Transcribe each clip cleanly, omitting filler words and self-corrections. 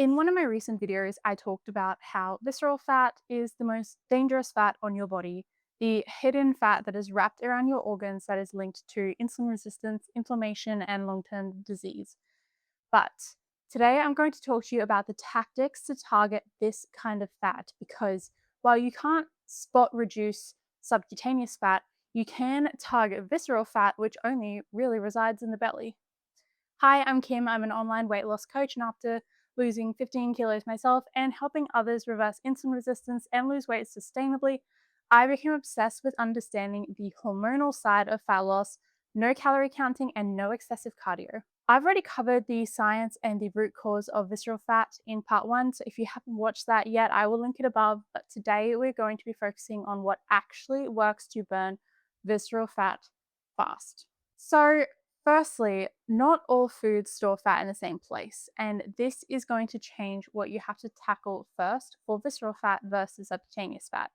In one of my recent videos, I talked about how visceral fat is the most dangerous fat on your body, the hidden fat that is wrapped around your organs that is linked to insulin resistance, inflammation, and long term disease. But today I'm going to talk to you about the tactics to target this kind of fat because while you can't spot reduce subcutaneous fat, you can target visceral fat, which only really resides in the belly. Hi, I'm Kim. I'm an online weight loss coach, and after losing 15 kilos myself and helping others reverse insulin resistance and lose weight sustainably, I became obsessed with understanding the hormonal side of fat loss, no calorie counting, and no excessive cardio. I've already covered the science and the root cause of visceral fat in part one, so if you haven't watched that yet, I will link it above. But today we're going to be focusing on what actually works to burn visceral fat fast. So, firstly, not all foods store fat in the same place, and this is going to change what you have to tackle first for visceral fat versus subcutaneous fat.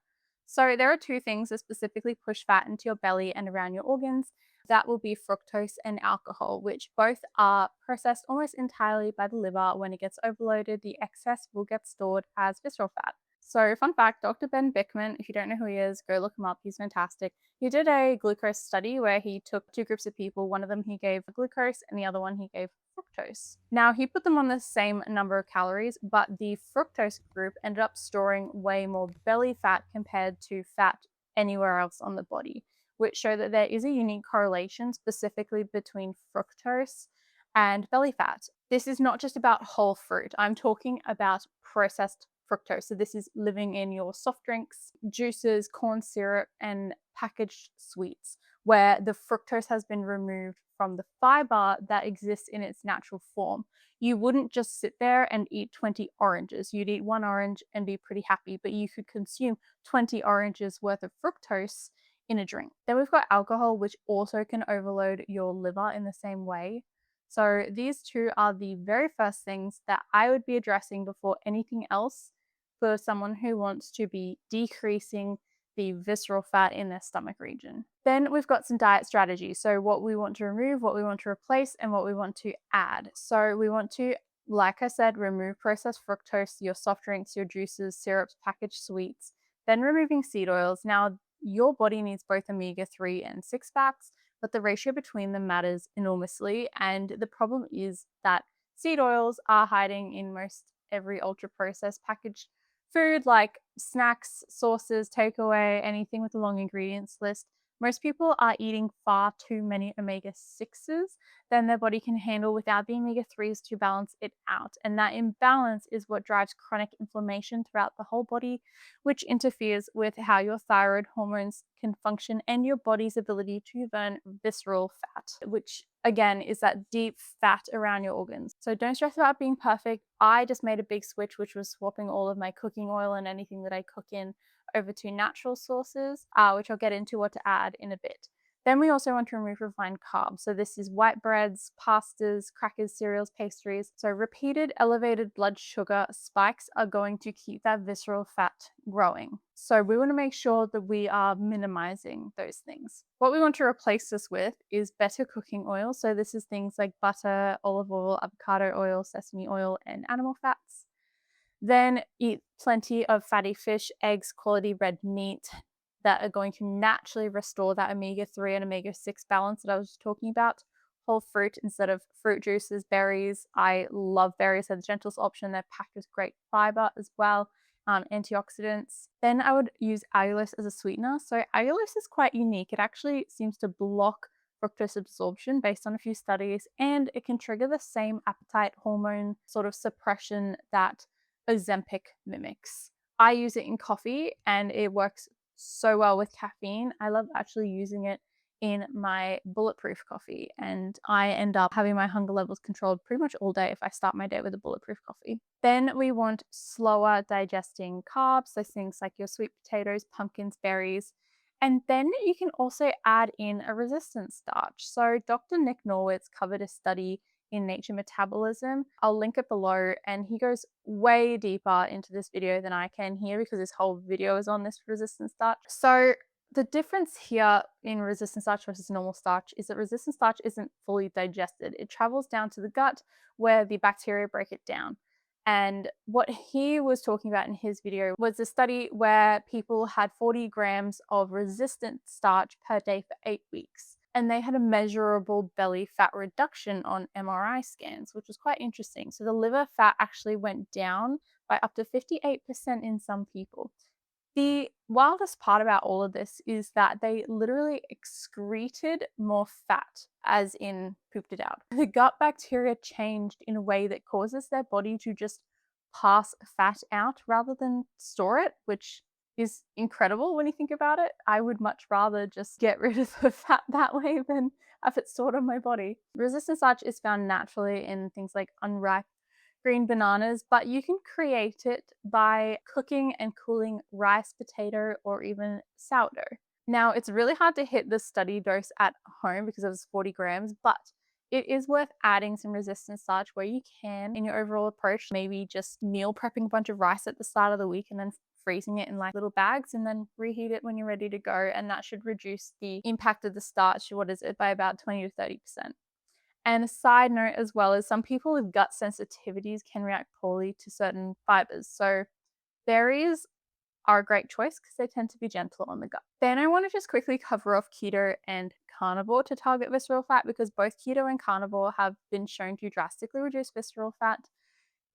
So, there are two things that specifically push fat into your belly and around your organs. That will be fructose and alcohol, which both are processed almost entirely by the liver. When it gets overloaded, the excess will get stored as visceral fat. So, fun fact, Dr. Ben Bickman, if you don't know who he is, go look him up. He's fantastic. He did a glucose study where he took two groups of people. One of them he gave glucose, and the other one he gave fructose. Now, he put them on the same number of calories, but the fructose group ended up storing way more belly fat compared to fat anywhere else on the body, which show that there is a unique correlation specifically between fructose and belly fat. This is not just about whole fruit. I'm talking about processed fructose. So this is living in your soft drinks, juices, corn syrup, and packaged sweets, where the fructose has been removed from the fiber that exists in its natural form. You wouldn't just sit there and eat 20 oranges. You'd eat one orange and be pretty happy, but you could consume 20 oranges worth of fructose in a drink. Then we've got alcohol, which also can overload your liver in the same way. So these two are the very first things that I would be addressing before anything else for someone who wants to be decreasing the visceral fat in their stomach region. Then we've got some diet strategies. So what we want to remove, what we want to replace, and what we want to add. So we want to, like I said, remove processed fructose, your soft drinks, your juices, syrups, packaged sweets. Then removing seed oils. Now, your body needs both omega-3 and 6 fats, but the ratio between them matters enormously. And the problem is that seed oils are hiding in most every ultra processed packaged food like snacks, sauces, takeaway, anything with a long ingredients list. Most people are eating far too many omega 6s than their body can handle without the omega 3s to balance it out. And that imbalance is what drives chronic inflammation throughout the whole body, which interferes with how your thyroid hormones can function and your body's ability to burn visceral fat, which again is that deep fat around your organs. So don't stress about being perfect. I just made a big switch, which was swapping all of my cooking oil and anything that I cook in over to natural sources, which I'll get into what to add in a bit. Then we also want to remove refined carbs. So this is white breads, pastas, crackers, cereals, pastries. So repeated elevated blood sugar spikes are going to keep that visceral fat growing. So we want to make sure that we are minimizing those things. What we want to replace this with is better cooking oil. So this is things like butter, olive oil, avocado oil, sesame oil, and animal fats. Then eat plenty of fatty fish, eggs, quality red meat that are going to naturally restore that omega-3 and omega-6 balance that I was talking about. Whole fruit instead of fruit juices, berries. I love berries. They're the gentlest option. They're packed with great fiber as well, antioxidants. Then I would use allulose as a sweetener. So allulose is quite unique. It actually seems to block fructose absorption based on a few studies, and it can trigger the same appetite hormone sort of suppression that Ozempic mimics. I use it in coffee and it works so well with caffeine. I love actually using it in my bulletproof coffee, and I end up having my hunger levels controlled pretty much all day if I start my day with a bulletproof coffee. Then we want slower digesting carbs, so things like your sweet potatoes, pumpkins, berries. And then you can also add in a resistance starch. So Dr. Nick Norwitz covered a study in Nature Metabolism. I'll link it below, and he goes way deeper into this video than I can here because this whole video is on this resistant starch. So the difference here in resistant starch versus normal starch is that resistant starch isn't fully digested. It travels down to the gut where the bacteria break it down. And what he was talking about in his video was a study where people had 40 grams of resistant starch per day for 8 weeks. And they had a measurable belly fat reduction on MRI scans, which was quite interesting. So the liver fat actually went down by up to 58% in some people. The wildest part about all of this is that they literally excreted more fat, as in pooped it out. The gut bacteria changed in a way that causes their body to just pass fat out rather than store it, which is incredible when you think about it. I would much rather just get rid of the fat that way than have it stored on my body. Resistant starch is found naturally in things like unripe green bananas, but you can create it by cooking and cooling rice, potato, or even sourdough. Now, it's really hard to hit the study dose at home because it was 40 grams, but it is worth adding some resistant starch where you can in your overall approach. Maybe just meal prepping a bunch of rice at the start of the week and then freezing it in like little bags and then reheat it when you're ready to go. And that should reduce the impact of the starch, what is it, by about 20 to 30%. And a side note as well is some people with gut sensitivities can react poorly to certain fibers. So berries are a great choice because they tend to be gentle on the gut. Then I want to just quickly cover off keto and carnivore to target visceral fat because both keto and carnivore have been shown to drastically reduce visceral fat.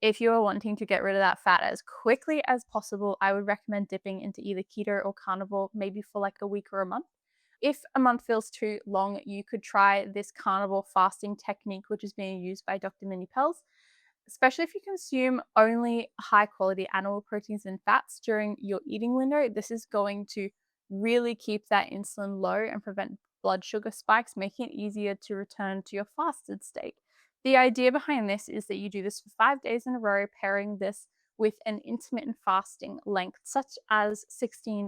If you are wanting to get rid of that fat as quickly as possible, I would recommend dipping into either keto or carnivore, maybe for like a week or a month. If a month feels too long, you could try this carnivore fasting technique, which is being used by Dr. Minnie Pels, especially if you consume only high quality animal proteins and fats during your eating window. This is going to really keep that insulin low and prevent blood sugar spikes, making it easier to return to your fasted state. The idea behind this is that you do this for 5 days in a row, pairing this with an intermittent fasting length, such as 16-8.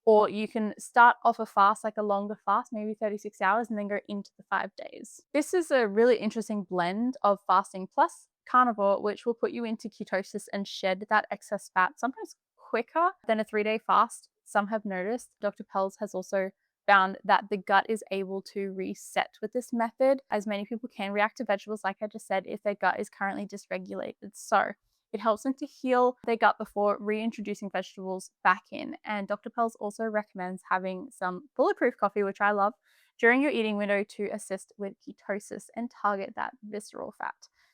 Or you can start off a fast, like a longer fast, maybe 36 hours, and then go into the 5 days. This is a really interesting blend of fasting plus carnivore, which will put you into ketosis and shed that excess fat, sometimes quicker than a 3-day fast. Some have noticed. Dr. Pels has also found that the gut is able to reset with this method, as many people can react to vegetables, like I just said, if their gut is currently dysregulated. So it helps them to heal their gut before reintroducing vegetables back in. And Dr. Pels also recommends having some bulletproof coffee, which I love, during your eating window to assist with ketosis and target that visceral fat.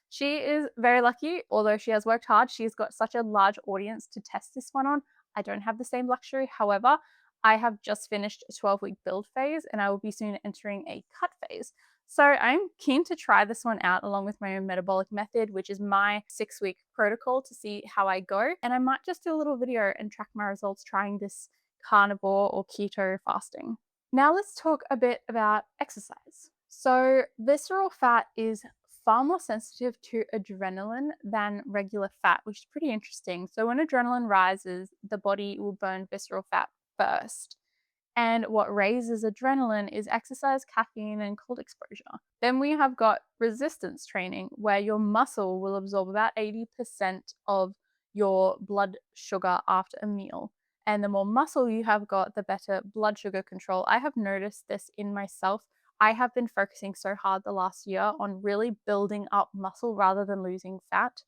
She is very lucky, although she has worked hard. She's got such a large audience to test this one on. I don't have the same luxury. However, I have just finished a 12-week build phase and I will be soon entering a cut phase. So I'm keen to try this one out along with my own metabolic method, which is my 6-week protocol to see how I go. And I might just do a little video and track my results trying this carnivore or keto fasting. Now let's talk a bit about exercise. So visceral fat is far more sensitive to adrenaline than regular fat, which is pretty interesting. So when adrenaline rises, the body will burn visceral fat first. And what raises adrenaline is exercise, caffeine, and cold exposure. Then we have got resistance training, where your muscle will absorb about 80% of your blood sugar after a meal. And the more muscle you have got, the better blood sugar control. I have noticed this in myself. I have been focusing so hard the last year on really building up muscle rather than losing fat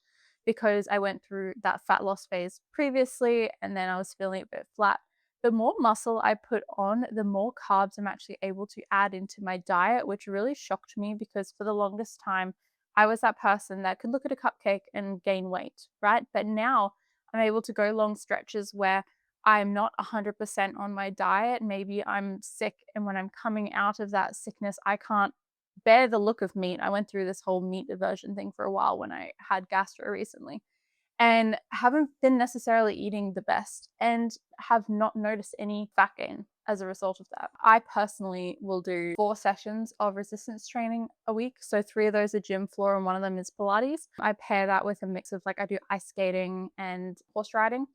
because I went through that fat loss phase previously and then I was feeling a bit flat. The more muscle I put on, the more carbs I'm actually able to add into my diet, which really shocked me because for the longest time, I was that person that could look at a cupcake and gain weight, right? But now I'm able to go long stretches where I'm not 100% on my diet. Maybe I'm sick, and when I'm coming out of that sickness, I can't bear the look of meat. I went through this whole meat aversion thing for a while when I had gastro recently and haven't been necessarily eating the best and have not noticed any fat gain as a result of that. I personally will do 4 sessions of resistance training a week. So 3 of those are gym floor and one of them is Pilates. I pair that with a mix of I do ice skating and horse riding.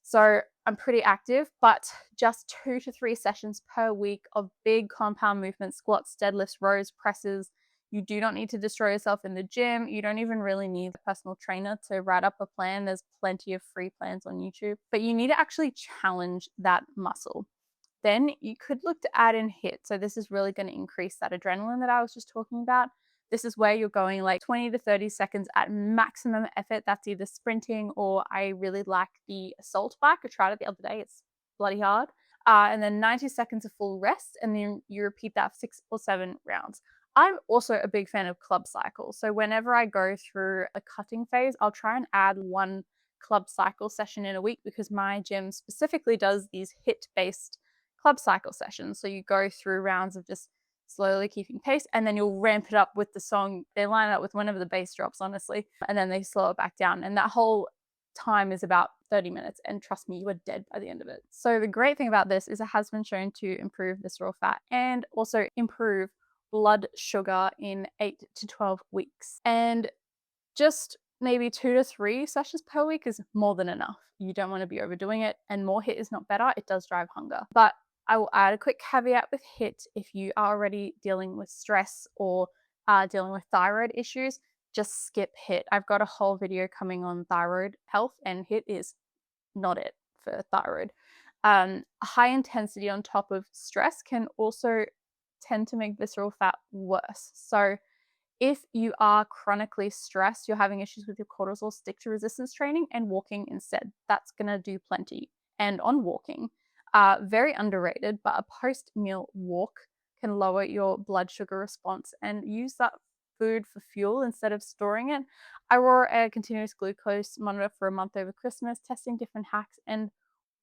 So I'm pretty active, but just 2 to 3 sessions per week of big compound movements, squats, deadlifts, rows, presses. You do not need to destroy yourself in the gym. You don't even really need a personal trainer to write up a plan. There's plenty of free plans on YouTube, but you need to actually challenge that muscle. Then you could look to add in HIIT. So this is really going to increase that adrenaline that I was just talking about. This is where you're going like 20 to 30 seconds at maximum effort. That's either sprinting, or I really like the assault bike. I tried it the other day. It's bloody hard. And then 90 seconds of full rest, and then you repeat that for 6 or 7 rounds. I'm also a big fan of club cycles. So whenever I go through a cutting phase, I'll try and add one club cycle session in a week, because my gym specifically does these HIIT-based club cycle sessions. So you go through rounds of just slowly keeping pace, and then you'll ramp it up with the song. They line it up with whenever the bass drops, honestly, and then they slow it back down. And that whole time is about 30 minutes, and trust me, you are dead by the end of it. So the great thing about this is it has been shown to improve visceral fat and also improve blood sugar in 8 to 12 weeks. And just maybe 2 to 3 sessions per week is more than enough. You don't want to be overdoing it, and more HIIT is not better. It does drive hunger. But I will add a quick caveat with HIIT. If you are already dealing with stress or dealing with thyroid issues, just skip HIIT. I've got a whole video coming on thyroid health, and HIIT is not it for thyroid. High intensity on top of stress can also tend to make visceral fat worse. So if you are chronically stressed, you're having issues with your cortisol, stick to resistance training and walking instead. That's going to do plenty. And on walking, very underrated, but a post-meal walk can lower your blood sugar response, and use that food for fuel instead of storing it. I wore a continuous glucose monitor for a month over Christmas, testing different hacks, and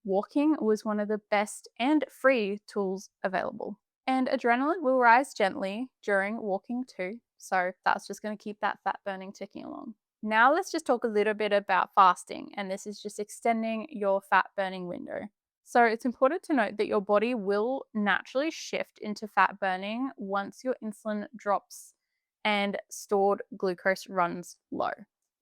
walking was one of the best and free tools available. And adrenaline will rise gently during walking too. So that's just going to keep that fat burning ticking along. Now let's just talk a little bit about fasting, and this is just extending your fat burning window. So it's important to note that your body will naturally shift into fat burning once your insulin drops and stored glucose runs low.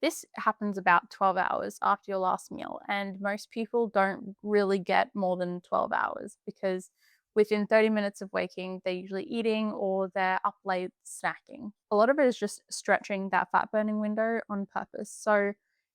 This happens about 12 hours after your last meal, and most people don't really get more than 12 hours, because within 30 minutes of waking, they're usually eating or they're up late snacking. A lot of it is just stretching that fat burning window on purpose. So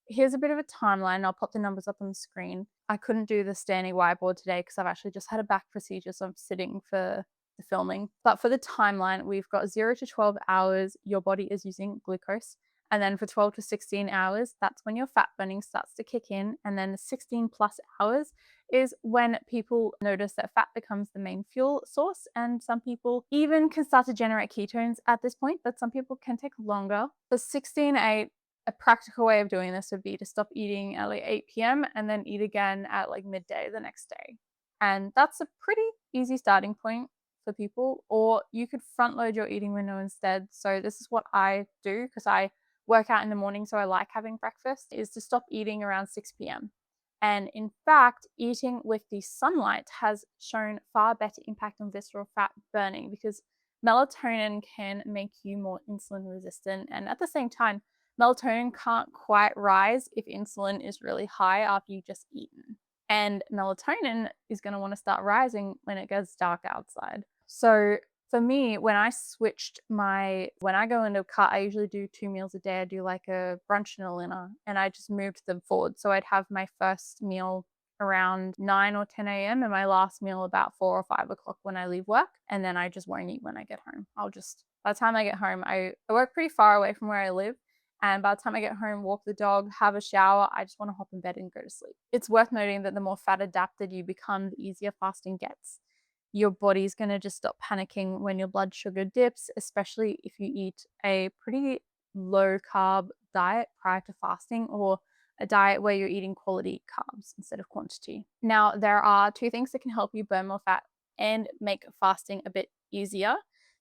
here's a bit of a timeline. I'll pop the numbers up on the screen. I couldn't do the standing whiteboard today because I've actually just had a back procedure, so I'm sitting for the filming. But for the timeline, we've got 0 to 12 hours, your body is using glucose. And then for 12 to 16 hours, that's when your fat burning starts to kick in. And then 16 plus hours is when people notice that fat becomes the main fuel source. And some people even can start to generate ketones at this point, but some people can take longer. For 16-8, a practical way of doing this would be to stop eating at like 8 p.m. and then eat again at like midday the next day. And that's a pretty easy starting point for people. Or you could front load your eating window instead. So this is what I do, because I work out in the morning, so I like having breakfast, is to stop eating around 6 p.m. And in fact, eating with the sunlight has shown far better impact on visceral fat burning, because melatonin can make you more insulin resistant. And at the same time, melatonin can't quite rise if insulin is really high after you've just eaten. And melatonin is going to want to start rising when it gets dark outside. So for me, when I go into a cut, I usually do 2 meals a day. I do like a brunch and a dinner, and I just moved them forward. So I'd have my first meal around 9 or 10 a.m. and my last meal about 4 or 5 o'clock when I leave work. And then I just won't eat when I get home. By the time I get home, I work pretty far away from where I live. And by the time I get home, walk the dog, have a shower, I just want to hop in bed and go to sleep. It's worth noting that the more fat adapted you become, the easier fasting gets. Your body's going to just stop panicking when your blood sugar dips, especially if you eat a pretty low carb diet prior to fasting, or a diet where you're eating quality carbs instead of quantity. Now, there are 2 things that can help you burn more fat and make fasting a bit easier.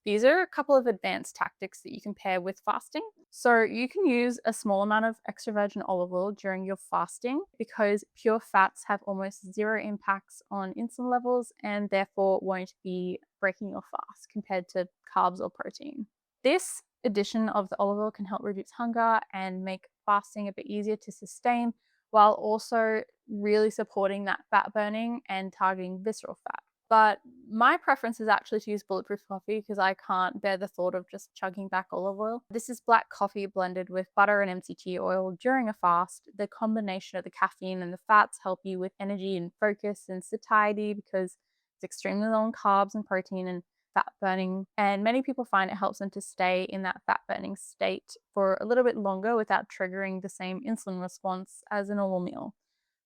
These are a couple of advanced tactics that you can pair with fasting. So you can use a small amount of extra virgin olive oil during your fasting, because pure fats have almost zero impacts on insulin levels and therefore won't be breaking your fast compared to carbs or protein. This addition of the olive oil can help reduce hunger and make fasting a bit easier to sustain, while also really supporting that fat burning and targeting visceral fat. But my preference is actually to use bulletproof coffee, because I can't bear the thought of just chugging back olive oil. This is black coffee blended with butter and MCT oil during a fast. The combination of the caffeine and the fats help you with energy and focus and satiety, because it's extremely low in carbs and protein, and fat burning, and many people find it helps them to stay in that fat burning state for a little bit longer without triggering the same insulin response as a normal meal.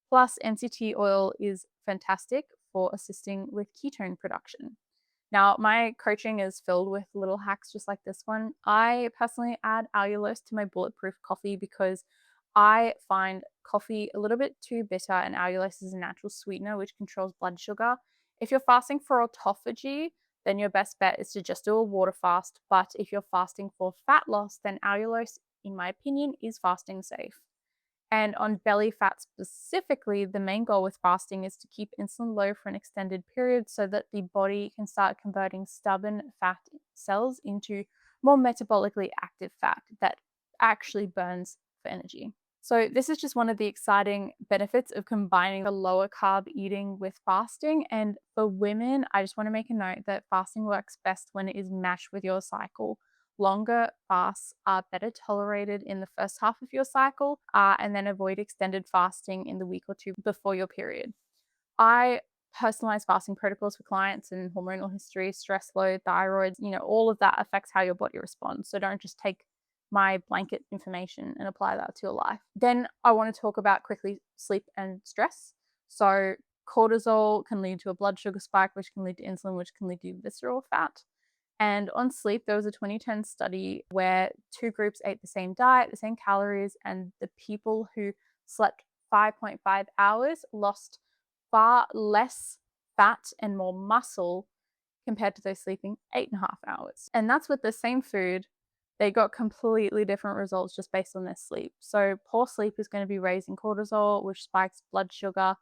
Plus, MCT oil is fantastic for assisting with ketone production. Now, my coaching is filled with little hacks just like this one. I personally add allulose to my bulletproof coffee because I find coffee a little bit too bitter, and allulose is a natural sweetener which controls blood sugar. If you're fasting for autophagy, then your best bet is to just do a water fast. But if you're fasting for fat loss, then allulose, in my opinion, is fasting safe. And on belly fat specifically, the main goal with fasting is to keep insulin low for an extended period so that the body can start converting stubborn fat cells into more metabolically active fat that actually burns for energy. So, this is just one of the exciting benefits of combining the lower carb eating with fasting. And for women, I just want to make a note that fasting works best when it is matched with your cycle. Longer fasts are better tolerated in the first half of your cycle, and then avoid extended fasting in the week or two before your period. I personalize fasting protocols for clients and hormonal history, stress load, thyroid, all of that affects how your body responds. So don't just take my blanket information and apply that to your life. Then I want to talk about quickly sleep and stress. So cortisol can lead to a blood sugar spike, which can lead to insulin, which can lead to visceral fat. And on sleep, there was a 2010 study where two groups ate the same diet, the same calories, and the people who slept 5.5 hours lost far less fat and more muscle compared to those sleeping 8.5 hours. And that's with the same food. They got completely different results just based on their sleep. So, poor sleep is going to be raising cortisol, which spikes blood sugar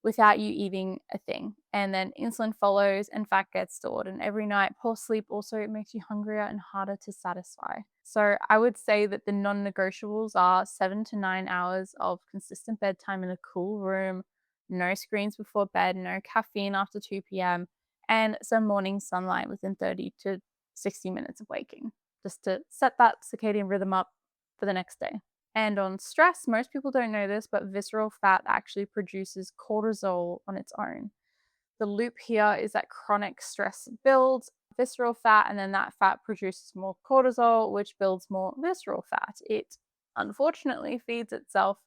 without you eating a thing. And then insulin follows and fat gets stored. And every night, poor sleep also makes you hungrier and harder to satisfy. So I would say that the non-negotiables are 7 to 9 hours of consistent bedtime in a cool room, no screens before bed, no caffeine after 2 p.m., and some morning sunlight within 30 to 60 minutes of waking, just to set that circadian rhythm up for the next day. And on stress, most people don't know this, but visceral fat actually produces cortisol on its own. The loop here is that chronic stress builds visceral fat, and then that fat produces more cortisol, which builds more visceral fat. It unfortunately feeds itself.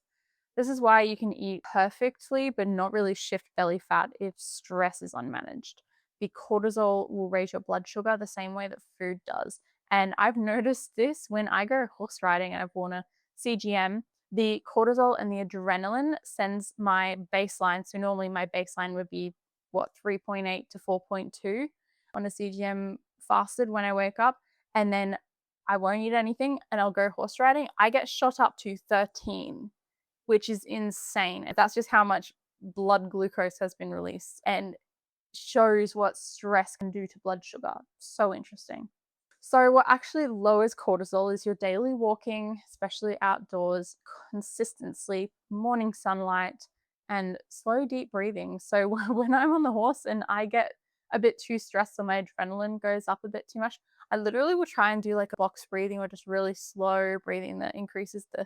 This is why you can eat perfectly, but not really shift belly fat if stress is unmanaged. The cortisol will raise your blood sugar the same way that food does. And I've noticed this when I go horse riding and I've worn a CGM. The cortisol and the adrenaline sends my baseline. So normally my baseline would be 3.8 to 4.2 on a CGM fasted when I wake up. And then I won't eat anything and I'll go horse riding. I get shot up to 13, which is insane. That's just how much blood glucose has been released and shows what stress can do to blood sugar. So interesting. So, what actually lowers cortisol is your daily walking, especially outdoors, consistent sleep, morning sunlight, and slow, deep breathing. So, when I'm on the horse and I get a bit too stressed or my adrenaline goes up a bit too much, I literally will try and do like a box breathing or just really slow breathing that increases the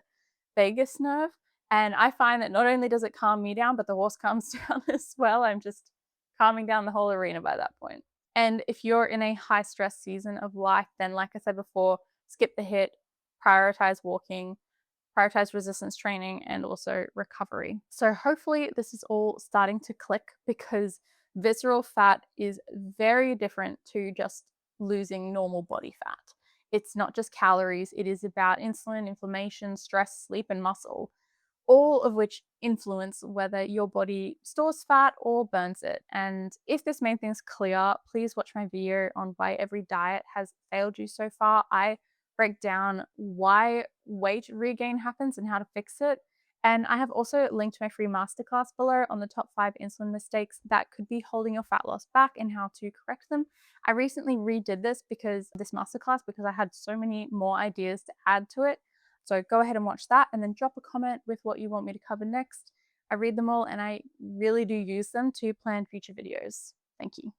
vagus nerve. And I find that not only does it calm me down, but the horse calms down as well. I'm just calming down the whole arena by that point. And if you're in a high stress season of life, then like I said before, skip the hit, prioritize walking, prioritize resistance training, and also recovery. So hopefully this is all starting to click, because visceral fat is very different to just losing normal body fat. It's not just calories, it is about insulin, inflammation, stress, sleep, and muscle, all of which influence whether your body stores fat or burns it. And if this made things clear, please watch my video on why every diet has failed you so far. I break down why weight regain happens and how to fix it. And I have also linked my free masterclass below on the top 5 insulin mistakes that could be holding your fat loss back and how to correct them. I recently redid this masterclass because I had so many more ideas to add to it. So go ahead and watch that, and then drop a comment with what you want me to cover next. I read them all and I really do use them to plan future videos. Thank you.